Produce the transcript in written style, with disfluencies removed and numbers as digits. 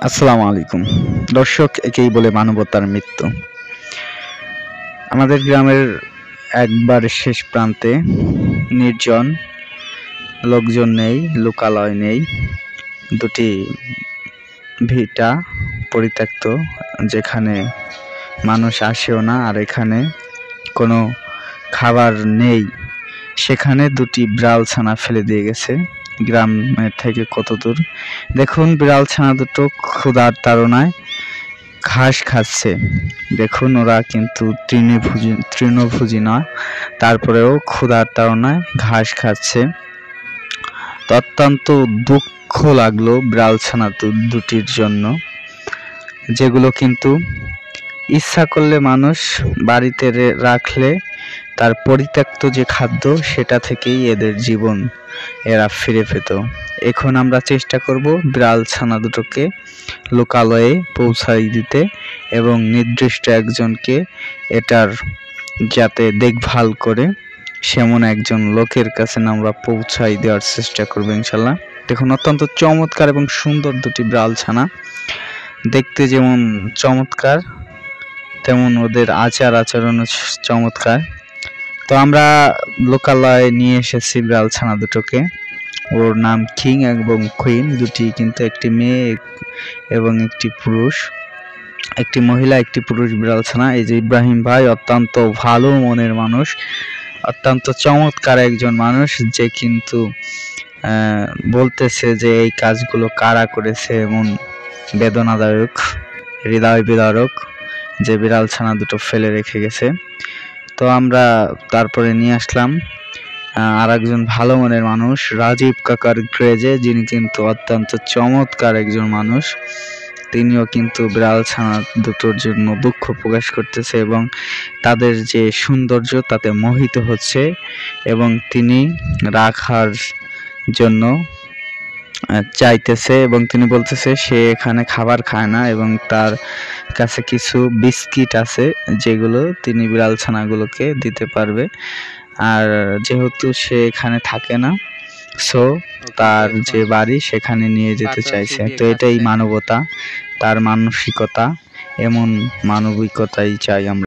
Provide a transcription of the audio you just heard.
আসসালামু আলাইকুম দর্শক, একেই বলে মানবতার মৃত্যু। আমাদের গ্রামের একবার শেষ প্রান্তে নির্জন, লোকজন নেই, লোকালয় নেই, দুটি ভিটা পরিত্যক্ত, যেখানে মানুষ আসেও না, আর এখানে কোনো খাবার নেই। সেখানে দুটি বিড়াল ছানা ফেলে দিয়ে গেছে। গ্রামের থেকে কত দূর দেখুন, বিড়াল ছানা দুটো ক্ষুধার তাড়নায় ঘাস খাচ্ছে। দেখুন, ওরা কিন্তু তৃণভোজী নয়, তারপরেও ক্ষুধার তাড়নায় ঘাস খাচ্ছে। তো অত্যন্ত দুঃখ লাগলো বিড়াল ছানা দুটির জন্য, যেগুলো কিন্তু ইচ্ছা করলে মানুষ বাড়িতে রাখলে তার পরিত্যক্ত যে খাদ্য, সেটা থেকেই এদের জীবন এরা ফিরে পেত। এখন আমরা চেষ্টা করব বিড়াল ছানা দুটোকে লোকালয়ে পৌঁছাই দিতে, এবং নির্দিষ্ট একজনকে এটার যাতে দেখভাল করে সেমন একজন লোকের কাছে আমরা পৌঁছাই দেওয়ার চেষ্টা করব ইনশাল্লাহ। দেখুন, অত্যন্ত চমৎকার এবং সুন্দর দুটি বিড়াল ছানা। দেখতে যেমন চমৎকার, তেমন ওদের আচার আচরণও চমৎকার। তো আমরা লোকালয়ে নিয়ে এসেছি বিড়াল ছানা দুটোকে। ওর নাম কিং এবং কুইন, দুটি কিন্তু একটি মেয়ে এবং একটি পুরুষ, একটি মহিলা একটি পুরুষ বিড়াল ছানা। এই যে ইব্রাহিম ভাই অত্যন্ত ভালো মনের মানুষ, অত্যন্ত চমৎকার একজন মানুষ, যে কিন্তু বলতেছে যে এই কাজগুলো কারা করেছে, এমন বেদনাদায়ক, হৃদয় বিদারক, যে বিড়াল ছানা দুটো ফেলে রেখে গেছে। তো আমরা তারপরে নিয়ে আসলাম আর একজন ভালো মনের মানুষ, রাজীব কাকার ক্রেজে, যিনি কিন্তু অত্যন্ত চমৎকার একজন মানুষ। তিনিও কিন্তু বিড়াল ছানা দুটোর জন্য দুঃখ প্রকাশ করতেছে এবং তাদের যে সৌন্দর্য তাতে মোহিত হচ্ছে, এবং তিনি রাখার জন্য চাইতেছে, এবং তিনি বলতেছে সে এখানে খাবার খায় না, এবং তার কাছে কিছু বিস্কিট আছে যেগুলো তিনি বিড়াল ছানাগুলোকে দিতে পারবে। আর যেহেতু সে এখানে থাকে না, সো তার যে বাড়ি সেখানে নিয়ে যেতে চাইছে। তো এটাই মানবতা, তার মানসিকতা, এমন মানবিকতাই চাই আমরা।